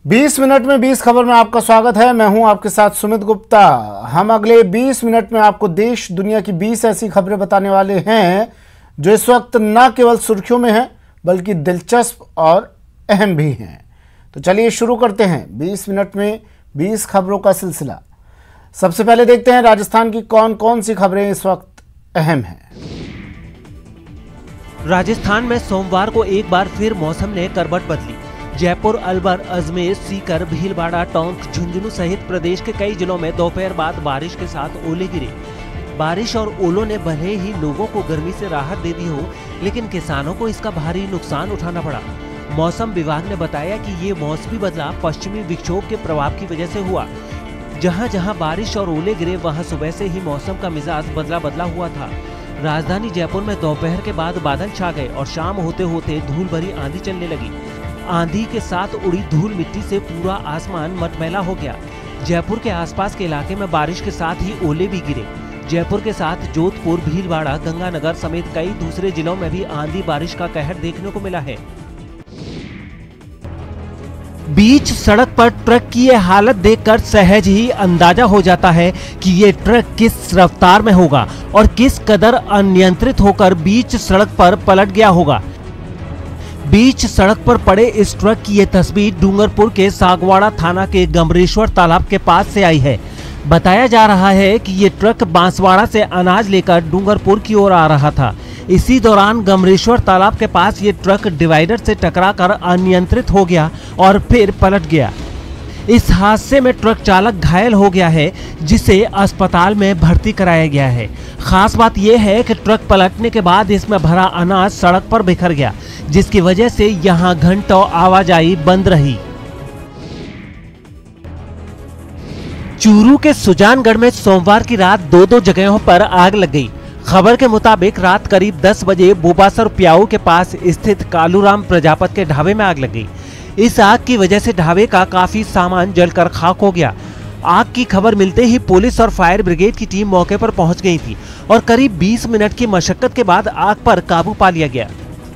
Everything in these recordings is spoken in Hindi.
20 मिनट में 20 खबर में आपका स्वागत है। मैं हूं आपके साथ सुमित गुप्ता। हम अगले 20 मिनट में आपको देश दुनिया की 20 ऐसी खबरें बताने वाले हैं जो इस वक्त न केवल सुर्खियों में हैं बल्कि दिलचस्प और अहम भी हैं। तो चलिए शुरू करते हैं 20 मिनट में 20 खबरों का सिलसिला। सबसे पहले देखते हैं राजस्थान की कौन कौन सी खबरें इस वक्त अहम हैं। राजस्थान में सोमवार को एक बार फिर मौसम ने करवट बदली। जयपुर, अलवर, अजमेर, सीकर, भीलवाड़ा, टोंक, झुंझुनू सहित प्रदेश के कई जिलों में दोपहर बाद बारिश के साथ ओले गिरे। बारिश और ओलों ने भले ही लोगों को गर्मी से राहत दे दी हो, लेकिन किसानों को इसका भारी नुकसान उठाना पड़ा। मौसम विभाग ने बताया कि ये मौसमी बदलाव पश्चिमी विक्षोभ के प्रभाव की वजह से हुआ। जहां जहां बारिश और ओले गिरे वहां सुबह से ही मौसम का मिजाज बदला बदला हुआ था। राजधानी जयपुर में दोपहर के बाद बादल छा गए और शाम होते होते धूल भरी आंधी चलने लगी। आंधी के साथ उड़ी धूल मिट्टी से पूरा आसमान मटमैला हो गया। जयपुर के आसपास के इलाके में बारिश के साथ ही ओले भी गिरे। जयपुर के साथ जोधपुर, भीलवाड़ा, गंगानगर समेत कई दूसरे जिलों में भी आंधी बारिश का कहर देखने को मिला है। बीच सड़क पर ट्रक की ये हालत देखकर सहज ही अंदाजा हो जाता है कि ये ट्रक किस रफ्तार में होगा और किस कदर अनियंत्रित होकर बीच सड़क पर पलट गया होगा। बीच सड़क पर पड़े इस ट्रक की ये तस्वीर डूंगरपुर के सागवाड़ा थाना के गमरेश्वर तालाब के पास से आई है। बताया जा रहा है कि ये ट्रक बांसवाड़ा से अनाज लेकर डूंगरपुर की ओर आ रहा था। इसी दौरान गमरेश्वर तालाब के पास ये ट्रक डिवाइडर से टकराकर अनियंत्रित हो गया और फिर पलट गया। इस हादसे में ट्रक चालक घायल हो गया है, जिसे अस्पताल में भर्ती कराया गया है। खास बात यह है कि ट्रक पलटने के बाद इसमें भरा अनाज सड़क पर बिखर गया, जिसकी वजह से यहां घंटों आवाजाही बंद रही। चूरू के सुजानगढ़ में सोमवार की रात दो जगहों पर आग लग गई। खबर के मुताबिक रात करीब 10 बजे बोबासर प्याऊ के पास स्थित कालूराम प्रजापत के ढाबे में आग लग गई। इस आग की वजह से ढाबे का काफी सामान जलकर खाक हो गया। आग की खबर मिलते ही पुलिस और फायर ब्रिगेड की टीम मौके पर पहुंच गई थी और करीब 20 मिनट की मशक्कत के बाद आग पर काबू पा लिया गया।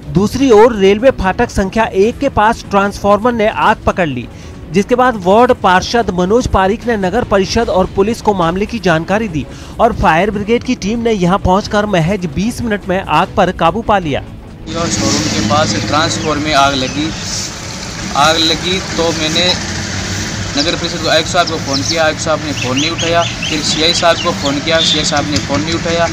दूसरी ओर रेलवे फाटक संख्या 1 के पास ट्रांसफार्मर ने आग पकड़ ली, जिसके बाद वार्ड पार्षद मनोज पारीक ने नगर परिषद और पुलिस को मामले की जानकारी दी और फायर ब्रिगेड की टीम ने यहां पहुंचकर महज 20 मिनट में आग पर काबू पा लिया। शोरूम के पास ट्रांसफार्मर में आग लगी तो मैंने नगर परिषद आयुक्त साहब को फ़ोन किया। आयुक्त साहब ने फ़ोन नहीं उठाया। फिर सीआई साहब को फ़ोन किया, सीआई साहब ने फ़ोन नहीं उठाया।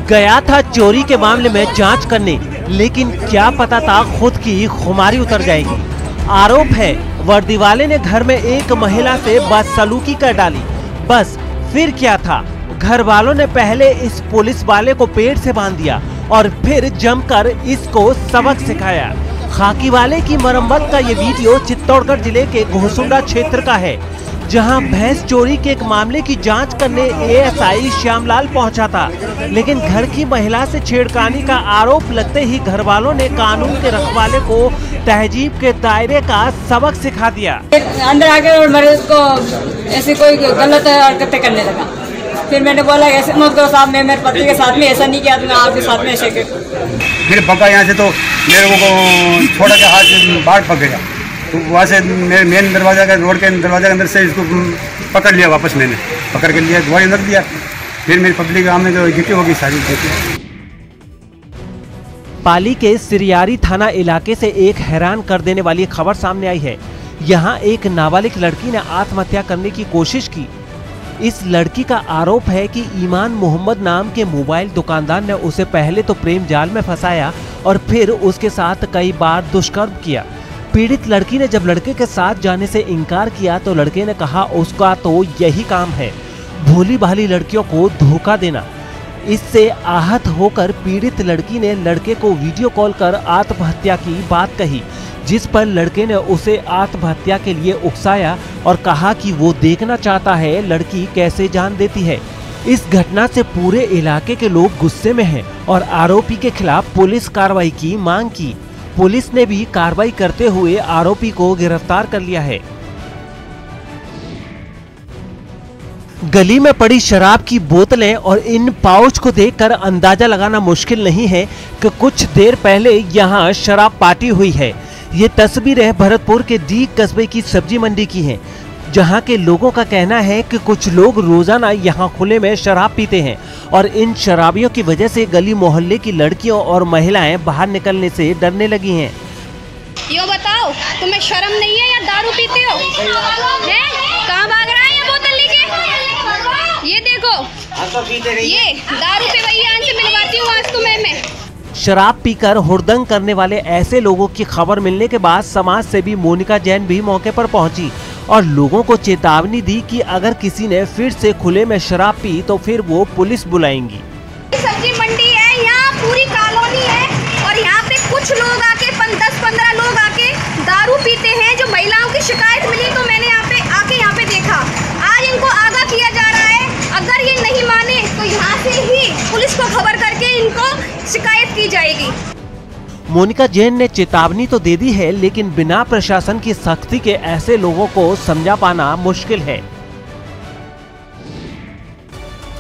गया था चोरी के मामले में जांच करने, लेकिन क्या पता था खुद की खुमारी उतर जाएगी। आरोप है वर्दी वाले ने घर में एक महिला से बदसलूकी कर डाली। बस फिर क्या था, घर वालों ने पहले इस पुलिस वाले को पेट से बांध दिया और फिर जमकर इसको सबक सिखाया। खाकी वाले की मरम्मत का ये वीडियो चित्तौड़गढ़ जिले के घोसुंडा क्षेत्र का है, जहां भैंस चोरी के एक मामले की जांच करने एएसआई श्यामलाल पहुंचा था, लेकिन घर की महिला से छेड़खानी का आरोप लगते ही घर वालों ने कानून के रखवाले को तहजीब के दायरे का सबक सिखा दिया। अंदर आकर और मरीज को ऐसी कोई गलत हरकतें करने लगा। फिर मैंने बोला ऐसे मत करो साहब, मैं मेरे पति के साथ में ऐसा नहीं किया, तो मैं आपके साथ में ऐसे फिर भगा यहाँ से, तो मेरे को छोड़ा के हाथ बाहर पक गया। तो वहाँ से मेरे मेन दरवाजा का रोड के दरवाजे के अंदर से इसको पकड़ लिया। वापस मैंने पकड़ के लिया, दवाई अंदर दिया। फिर मेरी पब्लिक में जो इकट्ठी होगी सारी। पाली के सिरियारी थाना इलाके से एक हैरान कर देने वाली खबर सामने आई है। यहाँ एक नाबालिग लड़की ने आत्महत्या करने की कोशिश की। इस लड़की का आरोप है कि ईमान मोहम्मद नाम के मोबाइल दुकानदार ने उसे पहले तो प्रेम जाल में फंसाया और फिर उसके साथ कई बार दुष्कर्म किया। पीड़ित लड़की ने जब लड़के के साथ जाने से इनकार किया तो लड़के ने कहा उसका तो यही काम है, भोली भाली लड़कियों को धोखा देना। इससे आहत होकर पीड़ित लड़की ने लड़के को वीडियो कॉल कर आत्महत्या की बात कही, जिस पर लड़के ने उसे आत्महत्या के लिए उकसाया और कहा कि वो देखना चाहता है लड़की कैसे जान देती है। इस घटना से पूरे इलाके के लोग गुस्से में हैं और आरोपी के खिलाफ पुलिस कार्रवाई की मांग की। पुलिस ने भी कार्रवाई करते हुए आरोपी को गिरफ्तार कर लिया है। गली में पड़ी शराब की बोतलें और इन पाउच को देखकर अंदाजा लगाना मुश्किल नहीं है कि कुछ देर पहले यहाँ शराब पार्टी हुई है। ये तस्वीरें भरतपुर के डीग कस्बे की सब्जी मंडी की हैं, जहाँ के लोगों का कहना है कि कुछ लोग रोजाना यहाँ खुले में शराब पीते हैं और इन शराबियों की वजह से गली मोहल्ले की लड़कियों और महिलाएं बाहर निकलने से डरने लगी हैं। यो बताओ, तुम्हें शर्म नहीं है या दारू पीते हो? हैं? कहाँ भाग रहा है ये बोतल लेके? ये देखो, ये दारू पे भैया से मिलवाती हूँ आज तुम्हें मैं। शराब पीकर हुड़दंग करने वाले ऐसे लोगों की खबर मिलने के बाद समाज सेवी मोनिका जैन भी मौके पर पहुंची और लोगों को चेतावनी दी कि अगर किसी ने फिर से खुले में शराब पी तो फिर वो पुलिस बुलाएंगी। सब्जी मंडी है, यहाँ पूरी कॉलोनी है और यहाँ पे कुछ लोग आके 10-15 लोग आके दारू पीते हैं। जो महिलाओं की शिकायत मिली तो मैंने यहाँ पे देखा। आज इनको आगाह किया जा रहा है, अगर ये नहीं माने तो यहाँ से ही पुलिस को खबर करके इनको शिकायत की जाएगी। मोनिका जैन ने चेतावनी तो दे दी है, लेकिन बिना प्रशासन की सख्ती के ऐसे लोगों को समझा पाना मुश्किल है।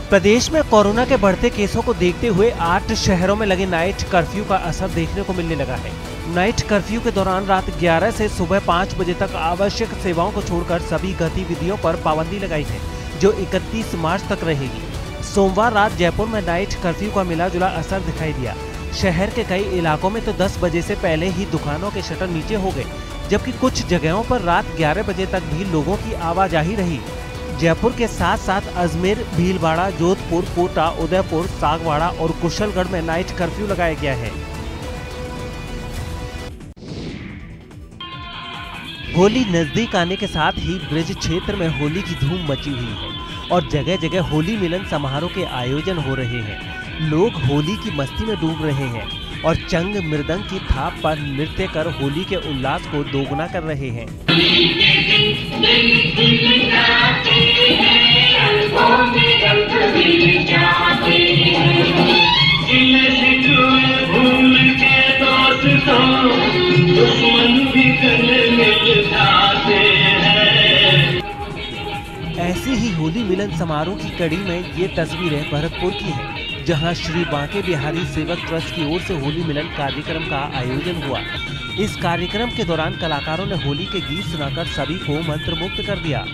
प्रदेश में कोरोना के बढ़ते केसों को देखते हुए 8 शहरों में लगे नाइट कर्फ्यू का असर देखने को मिलने लगा है। नाइट कर्फ्यू के दौरान रात 11 से सुबह 5 बजे तक आवश्यक सेवाओं को छोड़कर सभी गतिविधियों पर पाबंदी लगाई है, जो 31 मार्च तक रहेगी। सोमवार रात जयपुर में नाइट कर्फ्यू का मिला जुला असर दिखाई दिया। शहर के कई इलाकों में तो 10 बजे से पहले ही दुकानों के शटर नीचे हो गए, जबकि कुछ जगहों पर रात 11 बजे तक भी लोगों की आवाजाही रही। जयपुर के साथ साथ अजमेर, भीलवाड़ा, जोधपुर, कोटा, उदयपुर, सागवाड़ा और कुशलगढ़ में नाइट कर्फ्यू लगाया गया है। होली नजदीक आने के साथ ही ब्रिज क्षेत्र में होली की धूम मची हुई है और जगह जगह होली मिलन समारोह के आयोजन हो रहे हैं। लोग होली की मस्ती में डूब रहे हैं और चंग मृदंग की थाप पर नृत्य कर होली के उल्लास को दोगुना कर रहे हैं। ऐसी ही होली मिलन समारोह की कड़ी में ये तस्वीरें भरतपुर की हैं, जहां श्री बांके बिहारी सेवक ट्रस्ट की ओर से होली मिलन कार्यक्रम का आयोजन हुआ। इस कार्यक्रम के दौरान कलाकारों ने होली के गीत सुनाकर सभी को मंत्रमुग्ध कर दिया।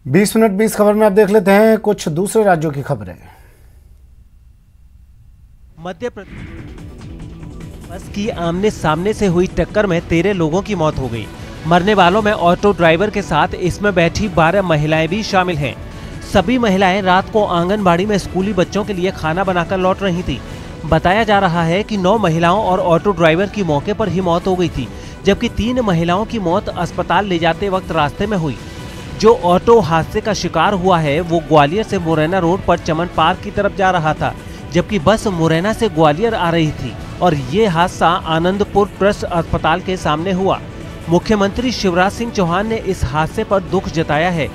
20 मिनट 20 खबर में आप देख लेते हैं कुछ दूसरे राज्यों की खबरें। मध्य प्रदेश बस की आमने सामने से हुई टक्कर में 13 लोगों की मौत हो गई। मरने वालों में ऑटो ड्राइवर के साथ इसमें बैठी 12 महिलाएं भी शामिल हैं। सभी महिलाएं रात को आंगनबाड़ी में स्कूली बच्चों के लिए खाना बनाकर लौट रही थी। बताया जा रहा है कि 9 महिलाओं और ऑटो ड्राइवर की मौके पर ही मौत हो गई थी, जबकि 3 महिलाओं की मौत अस्पताल ले जाते वक्त रास्ते में हुई। जो ऑटो हादसे का शिकार हुआ है वो ग्वालियर से मुरैना रोड पर चमन पार्क की तरफ जा रहा था, जबकि बस मुरैना से ग्वालियर आ रही थी और ये हादसा आनंदपुर ट्रस्ट अस्पताल के सामने हुआ। मुख्यमंत्री शिवराज सिंह चौहान ने इस हादसे पर दुख जताया है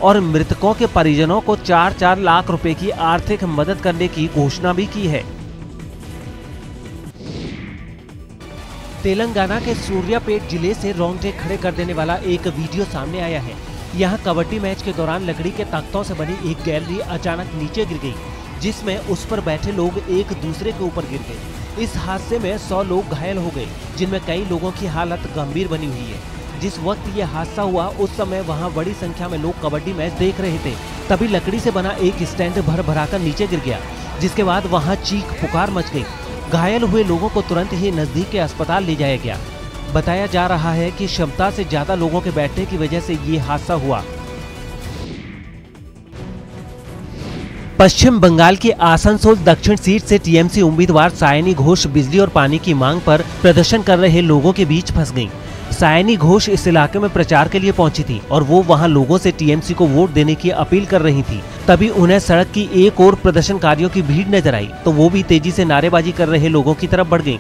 और मृतकों के परिजनों को 4-4 लाख रुपए की आर्थिक मदद करने की घोषणा भी की है। तेलंगाना के सूर्यापेट जिले से रोंगटे खड़े कर देने वाला एक वीडियो सामने आया है। यहाँ कबड्डी मैच के दौरान लकड़ी के तख्तों से बनी एक गैलरी अचानक नीचे गिर गई, जिसमें उस पर बैठे लोग एक दूसरे के ऊपर गिर गए। इस हादसे में 100 लोग घायल हो गए, जिनमें कई लोगों की हालत गंभीर बनी हुई है। जिस वक्त ये हादसा हुआ उस समय वहाँ बड़ी संख्या में लोग कबड्डी मैच देख रहे थे। तभी लकड़ी से बना एक स्टैंड भर-भराकर नीचे गिर गया, जिसके बाद वहाँ चीख पुकार मच गई। घायल हुए लोगों को तुरंत ही नजदीक के अस्पताल ले जाया गया। बताया जा रहा है कि क्षमता से ज्यादा लोगों के बैठने की वजह से ये हादसा हुआ। पश्चिम बंगाल के आसनसोल दक्षिण सीट से टीएमसी उम्मीदवार सायनी घोष बिजली और पानी की मांग पर प्रदर्शन कर रहे लोगों के बीच फंस गईं। सायनी घोष इस इलाके में प्रचार के लिए पहुंची थी और वो वहां लोगों से टीएमसी को वोट देने की अपील कर रही थी। तभी उन्हें सड़क की एक ओर प्रदर्शनकारियों की भीड़ नजर आई तो वो भी तेजी से नारेबाजी कर रहे लोगों की तरफ बढ़ गईं।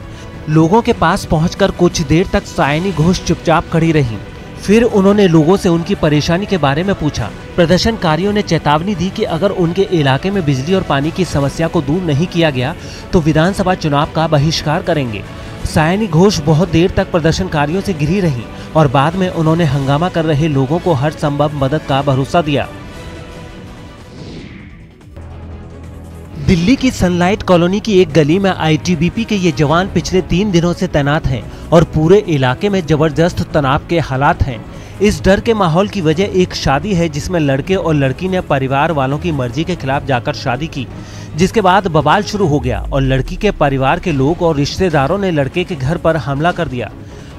लोगों के पास पहुंचकर कुछ देर तक सायनी घोष चुपचाप खड़ी रही। फिर उन्होंने लोगों से उनकी परेशानी के बारे में पूछा। प्रदर्शनकारियों ने चेतावनी दी कि अगर उनके इलाके में बिजली और पानी की समस्या को दूर नहीं किया गया तो विधानसभा चुनाव का बहिष्कार करेंगे। सायनी घोष बहुत देर तक प्रदर्शनकारियों से घिरी रही और बाद में उन्होंने हंगामा कर रहे लोगों को हर संभव मदद का भरोसा दिया। दिल्ली की सनलाइट कॉलोनी की एक गली में आईटीबीपी के ये जवान पिछले 3 दिनों से तैनात हैं और पूरे इलाके में जबरदस्त तनाव के हालात हैं। इस डर के माहौल की वजह एक शादी है जिसमें लड़के और लड़की ने परिवार वालों की मर्जी के खिलाफ जाकर शादी की, जिसके बाद बवाल शुरू हो गया और लड़की के परिवार के लोग और रिश्तेदारों ने लड़के के घर पर हमला कर दिया।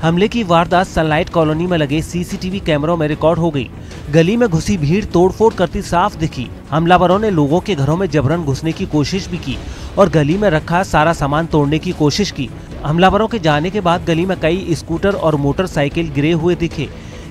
हमले की वारदात सनलाइट कॉलोनी में लगे सीसीटीवी कैमरों में रिकॉर्ड हो गई। गली में घुसी भीड़ तोड़फोड़ करती साफ दिखी। हमलावरों ने लोगों के घरों में जबरन घुसने की कोशिश भी की और गली में रखा सारा सामान तोड़ने की कोशिश की। हमलावरों के जाने के बाद गली में कई स्कूटर और मोटरसाइकिल गिरे हुए दिखे।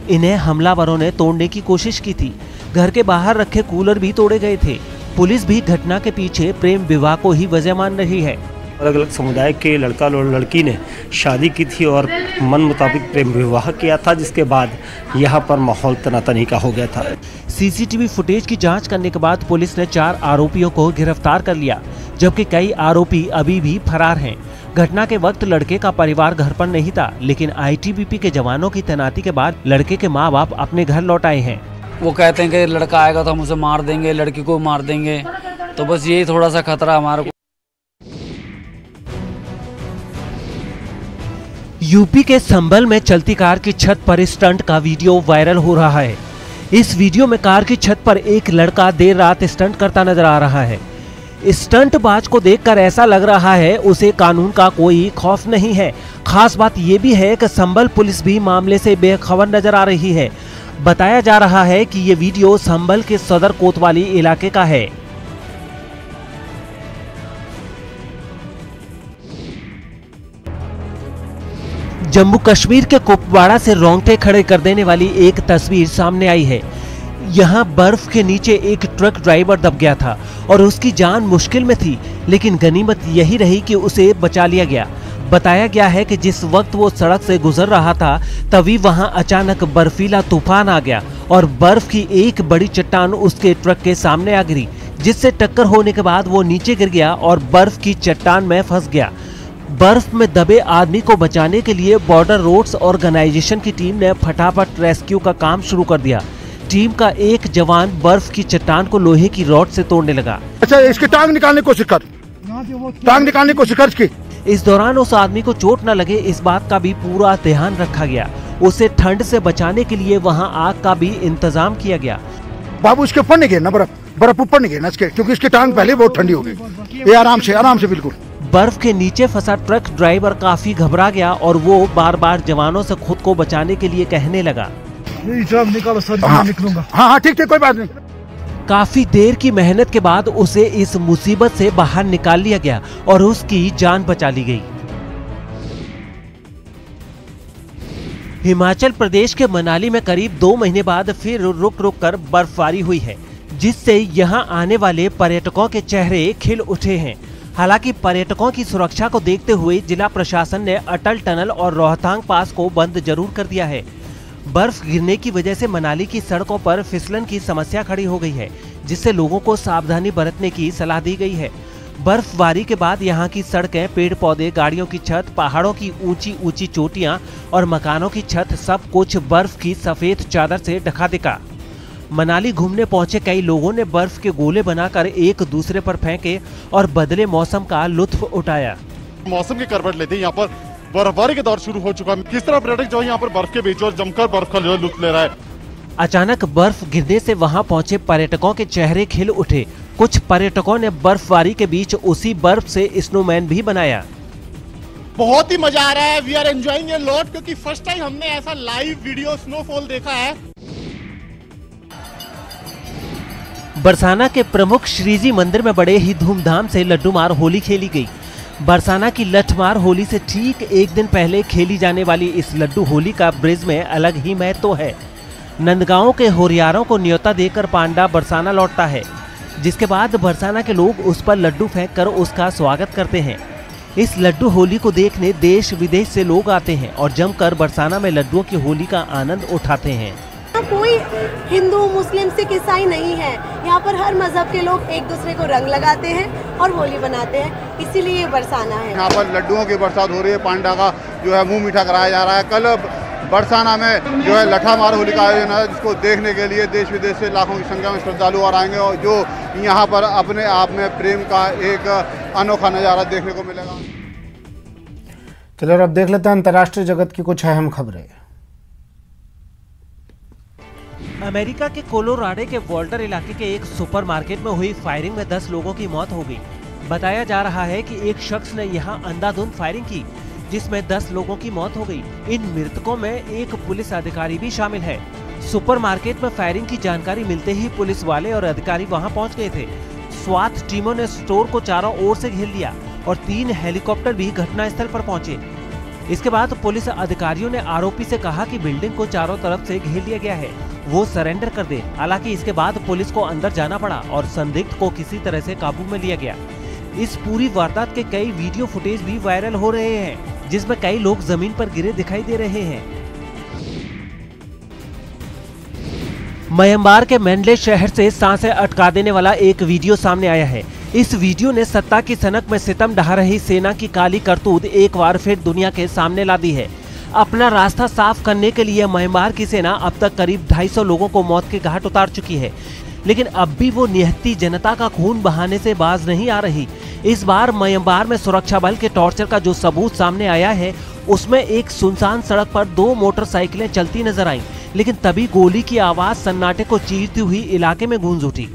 इन्हें हमलावरों ने तोड़ने की कोशिश की थी। घर के बाहर रखे कूलर भी तोड़े गए थे। पुलिस भी घटना के पीछे प्रेम विवाह को ही वजह मान रही है। अलग अलग समुदाय के लड़का और लड़की ने शादी की थी और मन मुताबिक प्रेम विवाह किया था, जिसके बाद यहाँ पर माहौल तनातनी का हो गया था। सीसीटीवी फुटेज की जांच करने के बाद पुलिस ने 4 आरोपियों को गिरफ्तार कर लिया, जबकि कई आरोपी अभी भी फरार हैं। घटना के वक्त लड़के का परिवार घर पर नहीं था, लेकिन आईटीबीपी के जवानों की तैनाती के बाद लड़के के माँ बाप अपने घर लौट आए हैं। वो कहते हैं कि लड़का आएगा तो हम उसे मार देंगे, लड़की को मार देंगे, तो बस यही थोड़ा सा खतरा हमारे को। यूपी के संभल में चलती कार की छत पर स्टंट का वीडियो वायरल हो रहा है। इस वीडियो में कार की छत पर एक लड़का देर रात स्टंट करता नजर आ रहा है। स्टंटबाज को देखकर ऐसा लग रहा है उसे कानून का कोई खौफ नहीं है। खास बात यह भी है कि संभल पुलिस भी मामले से बेखबर नजर आ रही है। बताया जा रहा है कि ये वीडियो संभल के सदर कोतवाली इलाके का है। जम्मू कश्मीर के कुपवाड़ा से रोंगटे खड़े कर देने वाली एक तस्वीर सामने आई है। यहाँ बर्फ के नीचे एक ट्रक ड्राइवर दब गया था और उसकी जान मुश्किल में थी, लेकिन गनीमत यही रही कि उसे बचा लिया गया। बताया गया है कि जिस वक्त वो सड़क से गुजर रहा था तभी वहां अचानक बर्फीला तूफान आ गया और बर्फ की एक बड़ी चट्टान उसके ट्रक के सामने आ गिरी, जिससे टक्कर होने के बाद वो नीचे गिर गया और बर्फ की चट्टान में फंस गया। बर्फ में दबे आदमी को बचाने के लिए बॉर्डर रोड्स ऑर्गेनाइजेशन की टीम ने फटाफट रेस्क्यू का काम शुरू कर दिया। टीम का एक जवान बर्फ की चट्टान को लोहे की रॉड से तोड़ने लगा। अच्छा, इसकी टांग निकालने की कोशिश कर। इस दौरान उस आदमी को चोट न लगे इस बात का भी पूरा ध्यान रखा गया। उसे ठंड से बचाने के लिए वहां आग का भी इंतजाम किया गया। बाबू इसके ऊपर नहीं गिरना, बर्फ ऊपर नहीं गिरना इसके, क्योंकि इसकी टांग पहले बहुत ठंडी हो गई। ये आराम से बिल्कुल। बर्फ के नीचे फंसा ट्रक ड्राइवर काफी घबरा गया और वो बार बार जवानों से खुद को बचाने के लिए कहने लगा, निकालो सर, मैं निकलूंगा। हाँ, ठीक, कोई बात नहीं। काफी देर की मेहनत के बाद उसे इस मुसीबत से बाहर निकाल लिया गया और उसकी जान बचा ली गई। हिमाचल प्रदेश के मनाली में करीब 2 महीने बाद फिर रुक रुक कर बर्फबारी हुई है, जिससे यहाँ आने वाले पर्यटकों के चेहरे खिल उठे हैं। हालांकि पर्यटकों की सुरक्षा को देखते हुए जिला प्रशासन ने अटल टनल और रोहतांग पास को बंद जरूर कर दिया है। बर्फ गिरने की वजह से मनाली की सड़कों पर फिसलन की समस्या खड़ी हो गई है, जिससे लोगों को सावधानी बरतने की सलाह दी गई है। बर्फबारी के बाद यहाँ की सड़कें, पेड़ पौधे, गाड़ियों की छत, पहाड़ों की ऊंची ऊंची चोटियां और मकानों की छत सब कुछ बर्फ की सफेद चादर से ढका दिखा। मनाली घूमने पहुंचे कई लोगों ने बर्फ के गोले बनाकर एक दूसरे पर फेंके और बदले मौसम का लुत्फ उठाया। मौसम की करवट लेते यहाँ पर बर्फबारी का दौर शुरू हो चुका है। किस तरह पर्यटक जो यहाँ पर बर्फ के बीच और जमकर बर्फ का लुत्फ ले रहा है। अचानक बर्फ गिरने से वहां पहुंचे पर्यटकों के चेहरे खिल उठे। कुछ पर्यटकों ने बर्फबारी के बीच उसी बर्फ से स्नोमैन भी बनाया। बहुत ही मजा आ रहा है। We are enjoying a lot, क्योंकि फर्स्ट टाइम हमने ऐसा लाइव वीडियो स्नोफॉल देखा है। बरसाना के प्रमुख श्रीजी मंदिर में बड़े ही धूमधाम से लड्डूमार होली खेली गई। बरसाना की लठमार होली से ठीक एक दिन पहले खेली जाने वाली इस लड्डू होली का ब्रिज में अलग ही महत्व है। नंदगांव के होरियारों को न्योता देकर पांडा बरसाना लौटता है, जिसके बाद बरसाना के लोग उस पर लड्डू फेंककर उसका स्वागत करते हैं। इस लड्डू होली को देखने देश विदेश से लोग आते हैं और जमकर बरसाना में लड्डुओं की होली का आनंद उठाते हैं। यहाँ कोई हिंदू मुस्लिम सिख ईसाई नहीं है। यहाँ पर हर मजहब के लोग एक दूसरे को रंग लगाते हैं और होली बनाते हैं, इसीलिए ये बरसाना है। यहाँ पर लड्डुओं की बरसात हो रही है, पांडा का जो है मुंह मीठा कराया जा रहा है। कल बरसाना में जो है लठामार होली का आयोजन है, जिसको देखने के लिए देश विदेश से लाखों की संख्या में श्रद्धालु और आएंगे और जो यहाँ पर अपने आप में प्रेम का एक अनोखा नज़ारा देखने को मिलेगा। चलिए अब देख लेते हैं अंतर्राष्ट्रीय जगत की कुछ अहम खबरें। अमेरिका के कोलोराडो के वॉल्टर इलाके के एक सुपरमार्केट में हुई फायरिंग में 10 लोगों की मौत हो गई। बताया जा रहा है कि एक शख्स ने यहां अंधाधुंध फायरिंग की, जिसमें 10 लोगों की मौत हो गई। इन मृतकों में एक पुलिस अधिकारी भी शामिल है। सुपरमार्केट में फायरिंग की जानकारी मिलते ही पुलिस वाले और अधिकारी वहां पहुंच गए थे। स्वात टीमों ने स्टोर को चारों ओर से घेर लिया और 3 हेलीकॉप्टर भी घटनास्थल पर पहुंचे। इसके बाद पुलिस अधिकारियों ने आरोपी से कहा कि बिल्डिंग को चारों तरफ से घेर लिया गया है, वो सरेंडर कर दे। हालांकि इसके बाद पुलिस को अंदर जाना पड़ा और संदिग्ध को किसी तरह से काबू में लिया गया। इस पूरी वारदात के कई वीडियो फुटेज भी वायरल हो रहे हैं, जिसमें कई लोग जमीन पर गिरे दिखाई दे रहे हैं। म्यांमार के मैंडले शहर से सांसें अटका देने वाला एक वीडियो सामने आया है। इस वीडियो ने सत्ता की सनक में सितम ढा रही सेना की काली करतूत एक बार फिर दुनिया के सामने ला दी है। अपना रास्ता साफ करने के लिए म्यांमार की सेना अब तक करीब 250 लोगों को मौत के घाट उतार चुकी है, लेकिन अब भी वो निहत्ती जनता का खून बहाने से बाज नहीं आ रही। इस बार म्यांमार में सुरक्षा बल के टॉर्चर का जो सबूत सामने आया है, उसमें एक सुनसान सड़क पर 2 मोटरसाइकिलें चलती नजर आईं, लेकिन तभी गोली की आवाज सन्नाटे को चीरती हुई इलाके में गूंज उठी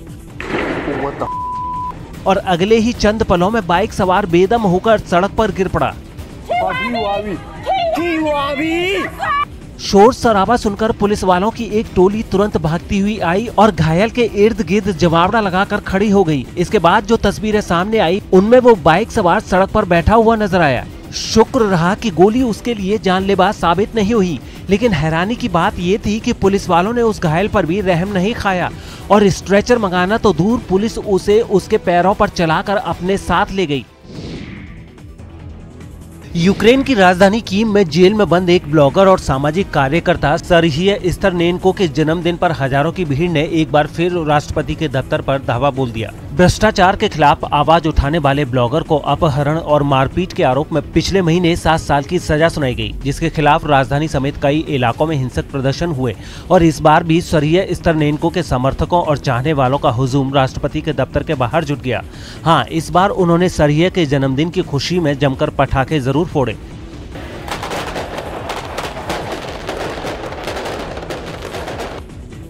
और अगले ही चंद पलों में बाइक सवार बेदम होकर सड़क पर गिर पड़ा। शोर शराबा सुनकर पुलिस वालों की एक टोली तुरंत भागती हुई आई और घायल के इर्द गिर्द जमावड़ा लगाकर खड़ी हो गई। इसके बाद जो तस्वीरें सामने आई, उनमें वो बाइक सवार सड़क पर बैठा हुआ नजर आया। शुक्र रहा कि गोली उसके लिए जानलेवा साबित नहीं हुई, लेकिन हैरानी की बात ये थी कि पुलिस वालों ने उस घायल पर भी रहम नहीं खाया और स्ट्रेचर मंगाना तो दूर, पुलिस उसे उसके पैरों पर चलाकर अपने साथ ले गई। यूक्रेन की राजधानी कीव में जेल में बंद एक ब्लॉगर और सामाजिक कार्यकर्ता सर्हिय स्टरनेंको के जन्मदिन पर हजारों की भीड़ ने एक बार फिर राष्ट्रपति के दफ्तर पर धावा बोल दिया। भ्रष्टाचार के खिलाफ आवाज उठाने वाले ब्लॉगर को अपहरण और मारपीट के आरोप में पिछले महीने 7 साल की सजा सुनाई गई, जिसके खिलाफ राजधानी समेत कई इलाकों में हिंसक प्रदर्शन हुए और इस बार भी सर्हिय स्टरनेंको के समर्थकों और चाहने वालों का हुजूम राष्ट्रपति के दफ्तर के बाहर जुट गया। हाँ, इस बार उन्होंने सर्हिय के जन्मदिन की खुशी में जमकर पटाखे जरूर फोड़े।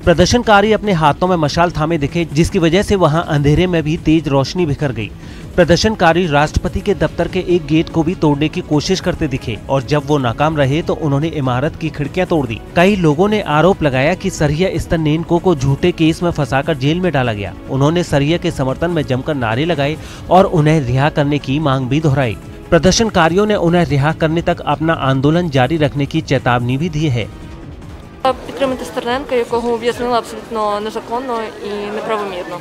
प्रदर्शनकारी अपने हाथों में मशाल थामे दिखे, जिसकी वजह से वहां अंधेरे में भी तेज रोशनी बिखर गई। प्रदर्शनकारी राष्ट्रपति के दफ्तर के एक गेट को भी तोड़ने की कोशिश करते दिखे और जब वो नाकाम रहे तो उन्होंने इमारत की खिड़कियां तोड़ दी। कई लोगों ने आरोप लगाया कि सर्हिय स्टरनेंको को झूठे केस में फंसाकर जेल में डाला गया। उन्होंने सर्हिय के समर्थन में जमकर नारे लगाए और उन्हें रिहा करने की मांग भी दोहराई। प्रदर्शनकारियों ने उन्हें रिहा करने तक अपना आंदोलन जारी रखने की चेतावनी भी दी है। Підтримати Стерненка, якого ув'язнили абсолютно незаконно і неправомірно.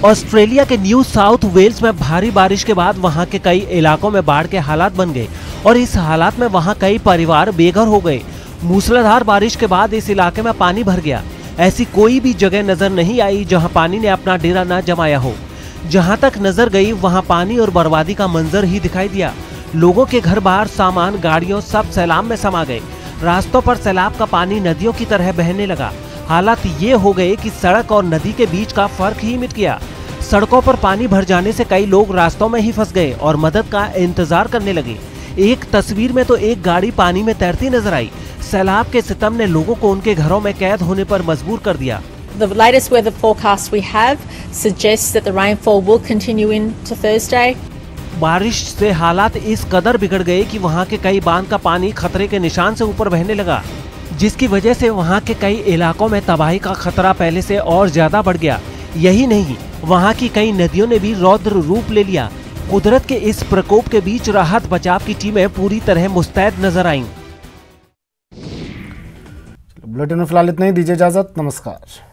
ऑस्ट्रेलिया के न्यू साउथ वेल्स में भारी बारिश के बाद वहां के कई इलाकों में बाढ़ के हालात बन गए और इस हालात में वहां कई परिवार बेघर हो गए। मूसलाधार बारिश के बाद इस इलाके में पानी भर गया। ऐसी कोई भी जगह नजर नहीं आई जहां पानी ने अपना डेरा न जमाया हो। जहां तक नजर गई वहां पानी और बर्बादी का मंजर ही दिखाई दिया। लोगों के घर बार, सामान, गाड़ियों सब सैलाब में समा गए। रास्तों पर सैलाब का पानी नदियों की तरह बहने लगा। हालात ये हो गए कि सड़क और नदी के बीच का फर्क ही मिट गया। सड़कों पर पानी भर जाने से कई लोग रास्तों में ही फंस गए और मदद का इंतजार करने लगे। एक तस्वीर में तो एक गाड़ी पानी में तैरती नजर आई। सैलाब के सितम ने लोगों को उनके घरों में कैद होने पर मजबूर कर दिया। The latest weather forecast we have suggests that the rainfall will continue into Thursday. बारिश से हालात इस कदर बिगड़ गए कि वहां के कई बांध का पानी खतरे के निशान से ऊपर बहने लगा, जिसकी वजह से वहां के कई इलाकों में तबाही का खतरा पहले से और ज्यादा बढ़ गया। यही नहीं, वहां की कई नदियों ने भी रौद्र रूप ले लिया। कुदरत के इस प्रकोप के बीच राहत बचाव की टीमें पूरी तरह मुस्तैद नजर आईं। बुलेटिन में फिलहाल इतना ही, दीजिए इजाजत, नमस्कार।